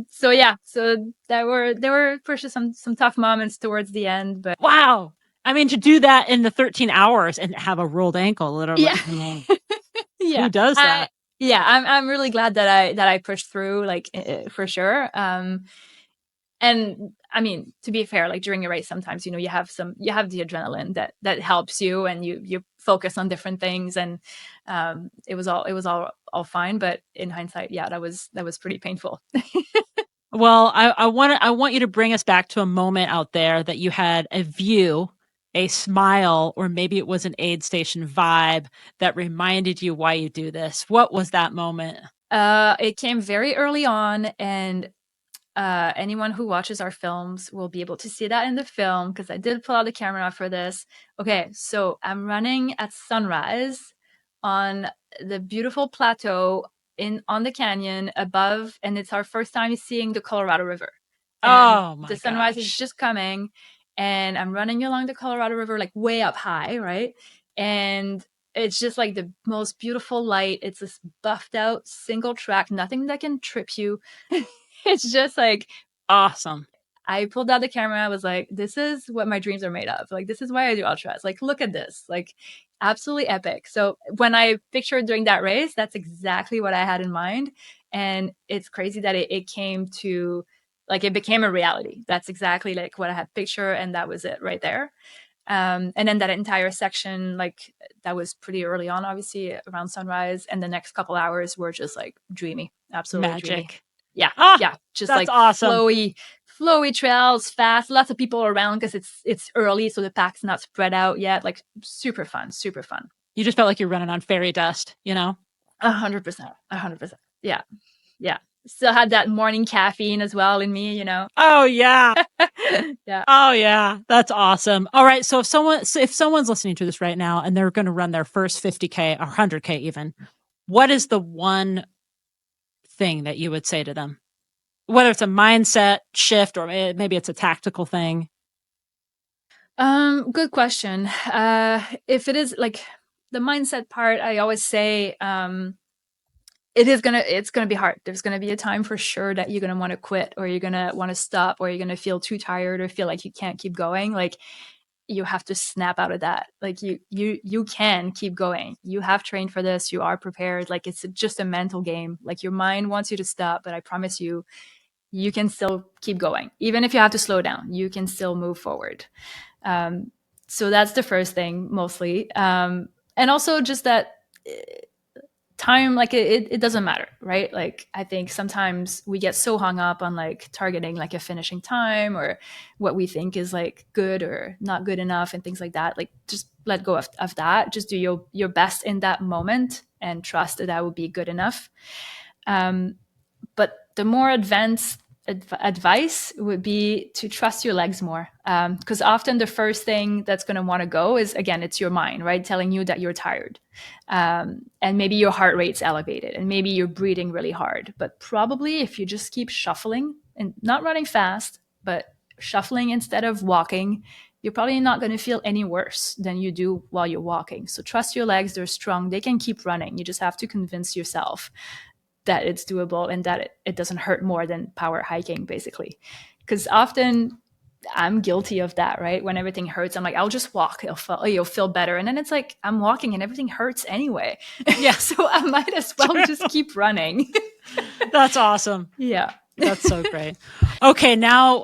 So yeah, so there were for sure some tough moments towards the end, but wow. I mean, to do that in the 13 hours and have a rolled ankle, literally. Yeah. Yeah. Who does that? I'm really glad that I pushed through, like for sure. And I mean, to be fair, like during a race, sometimes, you have the adrenaline that helps you, and you focus on different things, and it was all fine. But in hindsight, yeah, that was pretty painful. Well, I want you to bring us back to a moment out there that you had a view, a smile, or maybe it was an aid station vibe that reminded you why you do this. What was that moment? It came very early on, and anyone who watches our films will be able to see that in the film, because I did pull out the camera for this. Okay, so I'm running at sunrise on the beautiful plateau on the canyon above, and it's our first time seeing the Colorado River. And the sunrise is just coming, and I'm running along the Colorado River, like way up high, right? And it's just like the most beautiful light. It's this buffed out single track, nothing that can trip you. It's just like awesome. I pulled out the camera. I was like, this is what my dreams are made of. Like, this is why I do ultras. Like, look at this. Like, absolutely epic. So when I pictured doing that race, that's exactly what I had in mind. And it's crazy that it came to, like, it became a reality. That's exactly like what I had pictured. And that was it right there. And then that entire section, like that was pretty early on, obviously around sunrise. And the next couple hours were just like dreamy, absolutely magic. Dreamy. Yeah. Yeah. Just that's like awesome. flowy trails, fast, lots of people around because it's early. So the pack's not spread out yet. Like super fun. You just felt like you're running on fairy dust, 100%. 100%. Yeah. Yeah. Still had that morning caffeine as well in me, Oh yeah. Yeah. Oh yeah. That's awesome. All right. So if someone's listening to this right now and they're going to run their first 50K or 100K even, what is the one thing that you would say to them? Whether it's a mindset shift or maybe it's a tactical thing. Good question. If it is like the mindset part, I always say, it's gonna be hard. There's gonna be a time for sure that you're gonna want to quit, or you're gonna want to stop, or you're gonna feel too tired or feel like you can't keep going. Like you have to snap out of that. Like you can keep going. You have trained for this. You are prepared. Like it's just a mental game. Like your mind wants you to stop, but I promise you, you can still keep going. Even if you have to slow down, you can still move forward. So that's the first thing mostly. And also just that time, like it doesn't matter, right? Like I think sometimes we get so hung up on like targeting like a finishing time or what we think is like good or not good enough and things like that. Like just let go of that. Just do your best in that moment and trust that will be good enough. But the more advanced advice would be to trust your legs more. Because often the first thing that's going to want to go is, again, it's your mind, right? Telling you that you're tired. And maybe your heart rate's elevated and maybe you're breathing really hard. But probably if you just keep shuffling and not running fast, but shuffling instead of walking, you're probably not going to feel any worse than you do while you're walking. So trust your legs. They're strong. They can keep running. You just have to convince yourself that it's doable and that it doesn't hurt more than power hiking, basically. Because often I'm guilty of that, right? When everything hurts, I'm like, I'll just walk. You'll feel better. And then it's like, I'm walking and everything hurts anyway. Yeah. So I might as well just keep running. That's awesome. Yeah. That's so great. Okay, now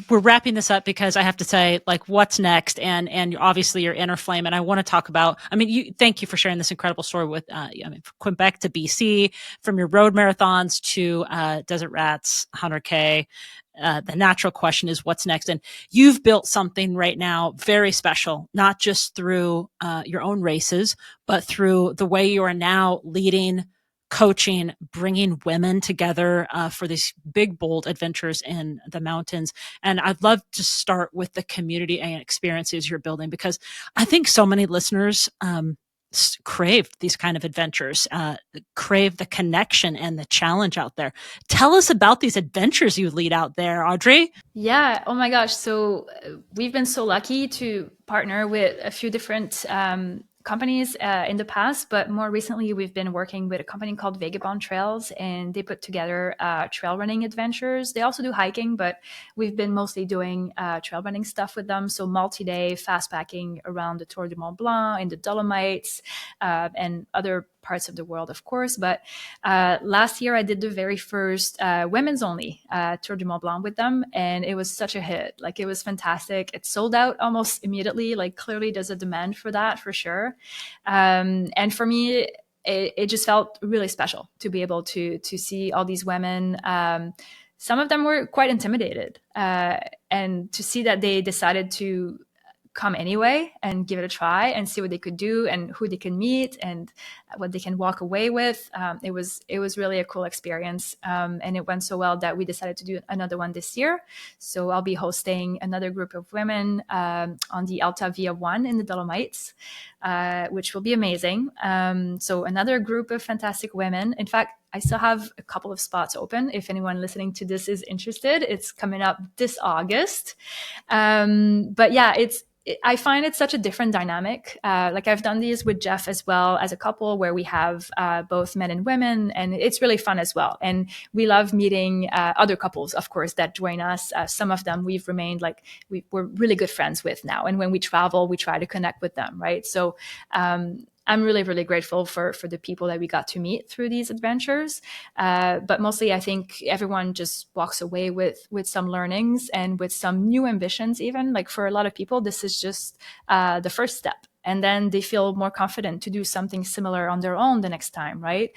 we're wrapping this up because I have to say, like, what's next, and obviously your inner flame, and I want to talk about. I mean, thank you for sharing this incredible story with. From Quebec to BC, from your road marathons to Desert Rats, 100K. The natural question is, what's next? And you've built something right now very special, not just through your own races, but through the way you are now leading, coaching, bringing women together for these big, bold adventures in the mountains. And I'd love to start with the community and experiences you're building, because I think so many listeners crave these kind of adventures, crave the connection and the challenge out there. Tell us about these adventures you lead out there, Audrey. Yeah. Oh my gosh. So we've been so lucky to partner with a few different companies in the past, but more recently we've been working with a company called Vagabond Trails, and they put together trail running adventures. They also do hiking, but we've been mostly doing trail running stuff with them. So multi-day fast packing around the Tour du Mont Blanc, in the Dolomites, and other parts of the world, of course. But last year I did the very first women's only Tour du Mont Blanc with them, and it was such a hit. Like, it was fantastic. It sold out almost immediately. Like, clearly there's a demand for that, for sure. And for me, it just felt really special to be able to see all these women. Some of them were quite intimidated, and to see that they decided to come anyway and give it a try and see what they could do and who they can meet and what they can walk away with. It was really a cool experience. And it went so well that we decided to do another one this year. So I'll be hosting another group of women on the Alta Via 1 in the Dolomites, which will be amazing. So another group of fantastic women. In fact, I still have a couple of spots open. If anyone listening to this is interested, it's coming up this August. But yeah, I find it's such a different dynamic. Like, I've done these with Jeff as well as a couple, where we have both men and women, and it's really fun as well. And we love meeting other couples, of course, that join us. Some of them we've remained we're really good friends with now. And when we travel, we try to connect with them, right? So I'm really, really grateful for the people that we got to meet through these adventures. But mostly, I think everyone just walks away with some learnings and with some new ambitions. Even, like, for a lot of people, this is just the first step. And then they feel more confident to do something similar on their own the next time, right?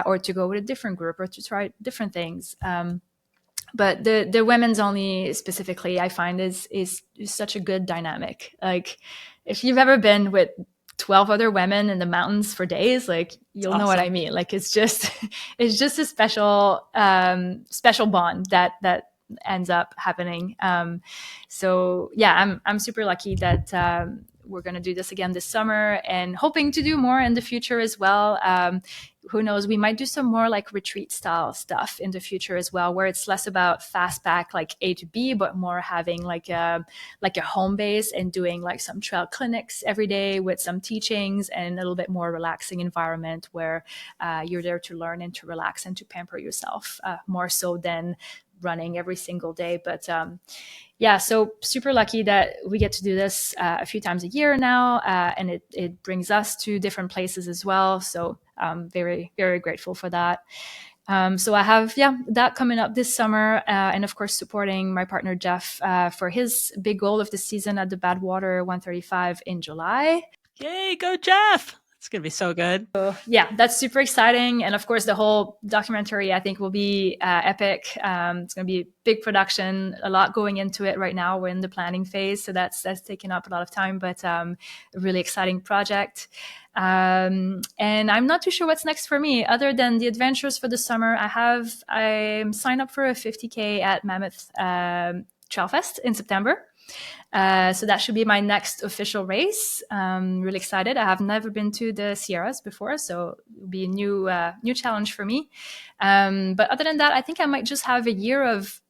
Or to go with a different group or to try different things. But the women's only specifically, I find is such a good dynamic. Like, if you've ever been with 12 other women in the mountains for days, like, you'll know what I mean. Like, it's just a special bond that ends up happening. So yeah, I'm super lucky that we're going to do this again this summer, and hoping to do more in the future as well. Who knows, we might do some more like retreat style stuff in the future as well, where it's less about fast pack like A to B, but more having like a home base and doing like some trail clinics every day with some teachings and a little bit more relaxing environment where you're there to learn and to relax and to pamper yourself more so than running every single day. But yeah, so super lucky that we get to do this a few times a year now, and it brings us to different places as well. So I'm very, very grateful for that. So I have that coming up this summer, and of course supporting my partner Jeff for his big goal of the season at the Badwater 135 in July. Yay, go Jeff! It's going to be so good. Yeah, that's super exciting. And of course, the whole documentary, I think, will be epic. It's going to be a big production, a lot going into it right now. We're in the planning phase, so that's taken up a lot of time, but a really exciting project. And I'm not too sure what's next for me, other than the adventures for the summer. I'm signed up for a 50K at Mammoth Trail Fest in September. So that should be my next official race. Really excited. I have never been to the Sierras before, so it'll be a new challenge for me. But other than that, I think I might just have a year of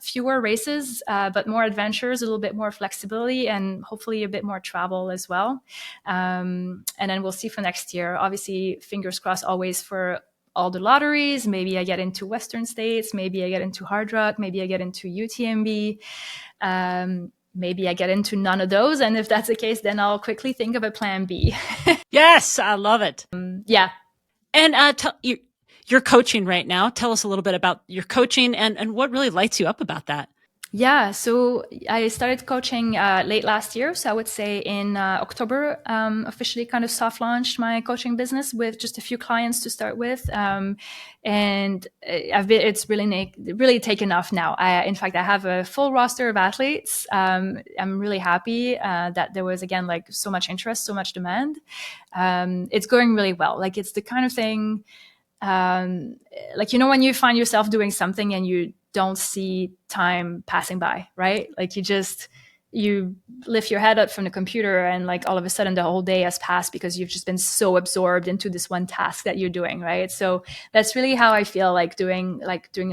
fewer races, but more adventures, a little bit more flexibility, and hopefully a bit more travel as well. And then we'll see for next year. Obviously, fingers crossed always for all the lotteries. Maybe I get into Western states. Maybe I get into hard rock. Maybe I get into UTMB. Maybe I get into none of those. And if that's the case, then I'll quickly think of a plan B. Yes, I love it. Yeah. And you're coaching right now. Tell us a little bit about your coaching and what really lights you up about that. Yeah, so I started coaching late last year. So I would say in October, officially kind of soft launched my coaching business with just a few clients to start with. And it's really taken off now. In fact, I have a full roster of athletes. I'm really happy that there was, again, like so much interest, so much demand. It's going really well. Like it's the kind of thing, like, you know, when you find yourself doing something and you don't see time passing by, right? Like you lift your head up from the computer and like all of a sudden the whole day has passed because you've just been so absorbed into this one task that you're doing, right? So that's really how I feel like doing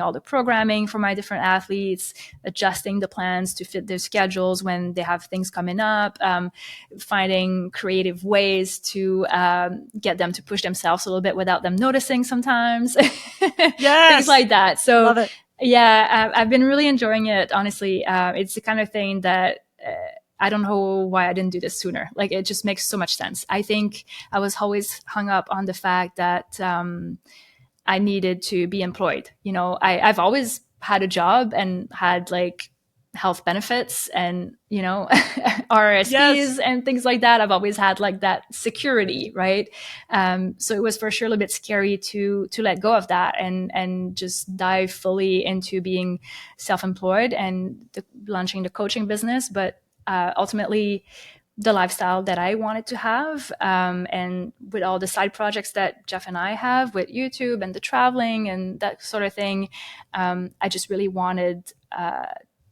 all the programming for my different athletes, adjusting the plans to fit their schedules when they have things coming up, finding creative ways to get them to push themselves a little bit without them noticing sometimes. Yes. Things like that. So love it. Yeah, I've been really enjoying it, honestly. It's the kind of thing that I don't know why I didn't do this sooner. Like, it just makes so much sense. I think I was always hung up on the fact that I needed to be employed. You know, I've always had a job and had like health benefits and, you know, RSPs and things like that. I've always had like that security, right? So it was for sure a little bit scary to let go of that and just dive fully into being self-employed and launching the coaching business. But ultimately, the lifestyle that I wanted to have, and with all the side projects that Jeff and I have with YouTube and the traveling and that sort of thing, I just really wanted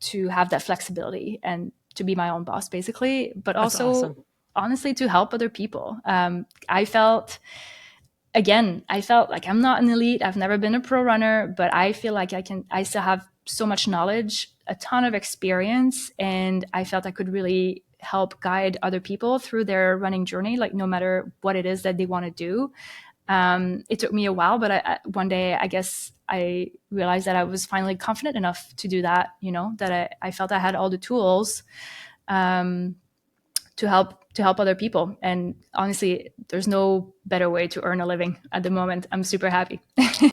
to have that flexibility and to be my own boss, basically, but also honestly to help other people. I felt like I'm not an elite. I've never been a pro runner, but I feel like I still have so much knowledge, a ton of experience, and I felt I could really help guide other people through their running journey, like no matter what it is that they want to do. It took me a while, but one day, I guess I realized that I was finally confident enough to do that, you know, that I felt I had all the tools to help other people. And honestly, there's no better way to earn a living at the moment. I'm super happy.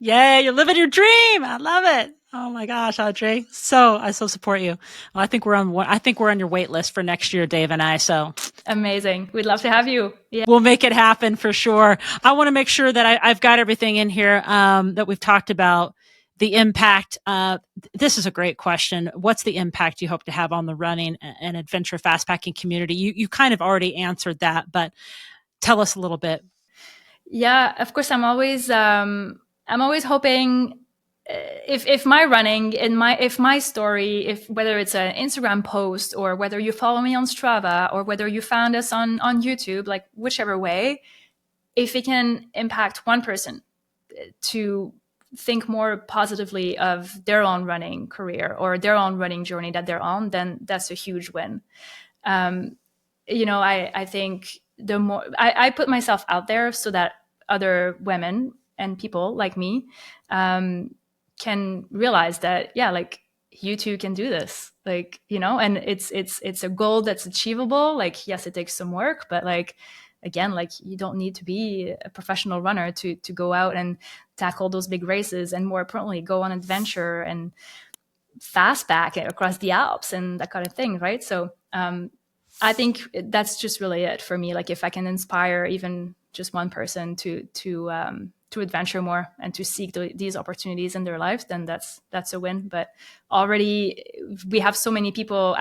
Yeah, you're living your dream. I love it. Oh my gosh, Audrey. I so support you. Well, I think we're on your wait list for next year, Dave and I. So amazing. We'd love to have you. Yeah. We'll make it happen for sure. I want to make sure that I've got everything in here that we've talked about. The impact. This is a great question. What's the impact you hope to have on the running and adventure fastpacking community? You kind of already answered that, but tell us a little bit. Yeah, of course. I'm always hoping if my running if my story, whether it's an Instagram post or whether you follow me on Strava or whether you found us on YouTube, like whichever way, if it can impact one person to think more positively of their own running career or their own running journey that they're on, then that's a huge win. You know, I think the more I put myself out there so that other women and people like me can realize that, yeah, like you too can do this, like, you know, and it's a goal that's achievable. Like, yes, it takes some work, but like, again, like you don't need to be a professional runner to go out and tackle those big races, and more importantly, go on adventure and fastback across the Alps and that kind of thing, right? So I think that's just really it for me. Like, if I can inspire even just one person to adventure more and to seek these opportunities in their lives, then that's a win. But already I have so many people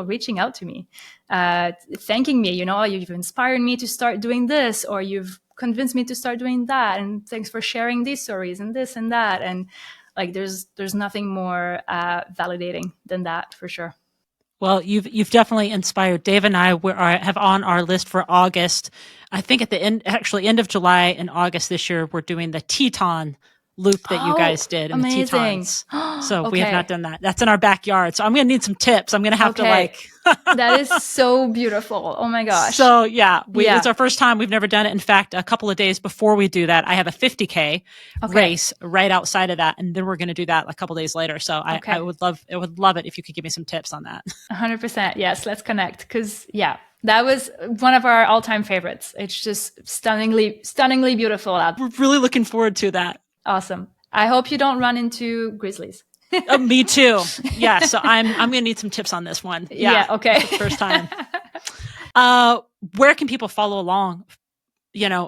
reaching out to me, thanking me, you've inspired me to start doing this, or you've convinced me to start doing that. And thanks for sharing these stories and this and that. And like, there's nothing more validating than that, for sure. Well, you've definitely inspired. Dave and I have on our list for August. I think at the end of July and August this year, we're doing the Teton loop that you guys did in amazing. the Tetons. So Okay. we have not done that. That's in our backyard. So I'm going to need some tips. I'm going to have to That is so beautiful. Oh my gosh. So yeah, it's our first time. We've never done it. In fact, a couple of days before we do that, I have a 50K race right outside of that. And then we're going to do that a couple of days later. So I would love it if you could give me some tips on that. 100%. Yes. Let's connect. Cause that was one of our all-time favorites. It's just stunningly beautiful out. We're really looking forward to that. Awesome. I hope you don't run into grizzlies. Me too. Yeah. So I'm going to need some tips on this one. Yeah. Okay. First time. Where can people follow along,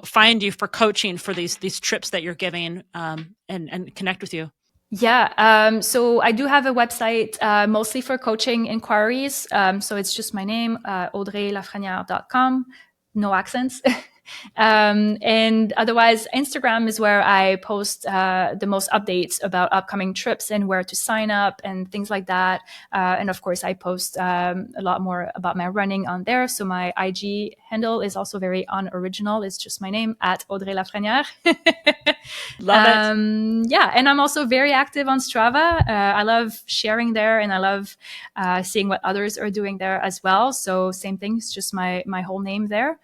find you for coaching for these trips that you're giving, and connect with you? Yeah. So I do have a website, mostly for coaching inquiries. So it's just my name, audreelafrenière.com, no accents. And otherwise, Instagram is where I post the most updates about upcoming trips and where to sign up and things like that. And of course, I post a lot more about my running on there. So my IG handle is also very unoriginal. It's just my name, @Audrée Lafrenière. Love it. Yeah. And I'm also very active on Strava. I love sharing there, and I love seeing what others are doing there as well. So same thing, it's just my whole name there.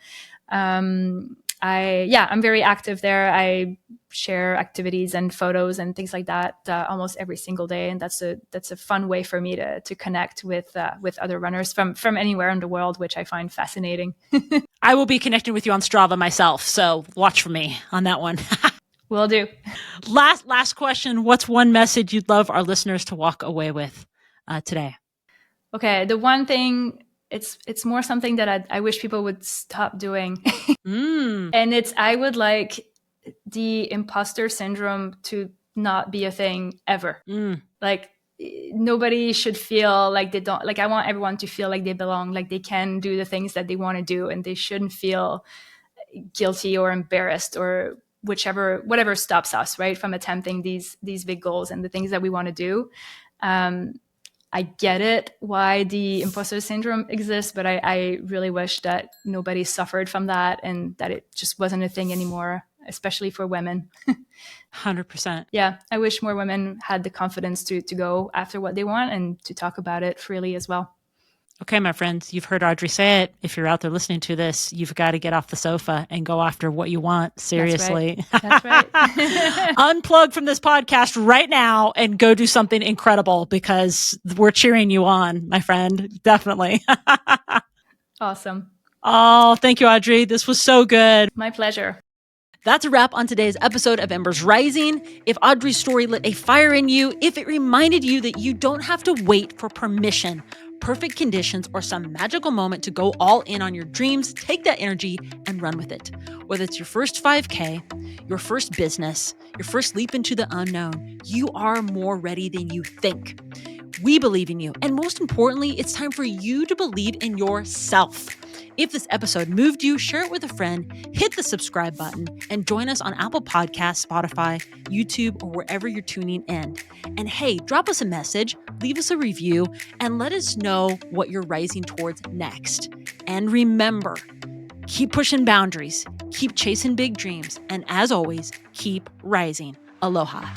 I'm very active there. I share activities and photos and things like that almost every single day, and that's a fun way for me to connect with other runners from anywhere in the world, which I find fascinating. I will be connecting with you on Strava myself, so watch for me on that one. Will do. Last question: what's one message you'd love our listeners to walk away with today? Okay, the one thing. It's more something that I wish people would stop doing. And I would like the imposter syndrome to not be a thing ever. Like, nobody should feel like they don't, like, I want everyone to feel like they belong, like they can do the things that they want to do, and they shouldn't feel guilty or embarrassed or whatever stops us, right, from attempting these big goals and the things that we want to do. I get it why the imposter syndrome exists, but I really wish that nobody suffered from that and that it just wasn't a thing anymore, especially for women. 100%. Yeah, I wish more women had the confidence to go after what they want and to talk about it freely as well. Okay, my friends, you've heard Audrey say it. If you're out there listening to this, you've got to get off the sofa and go after what you want. Seriously. That's right. Unplug from this podcast right now and go do something incredible, because we're cheering you on, my friend. Definitely. Awesome. Oh, thank you, Audrey. This was so good. My pleasure. That's a wrap on today's episode of Embers Rising. If Audrey's story lit a fire in you, if it reminded you that you don't have to wait for permission, perfect conditions, or some magical moment to go all in on your dreams, take that energy and run with it. Whether it's your first 5K, your first business, your first leap into the unknown, you are more ready than you think. We believe in you. And most importantly, it's time for you to believe in yourself. If this episode moved you, share it with a friend, hit the subscribe button, and join us on Apple Podcasts, Spotify, YouTube, or wherever you're tuning in. And hey, drop us a message, leave us a review, and let us know what you're rising towards next. And remember, keep pushing boundaries, keep chasing big dreams, and as always, keep rising. Aloha.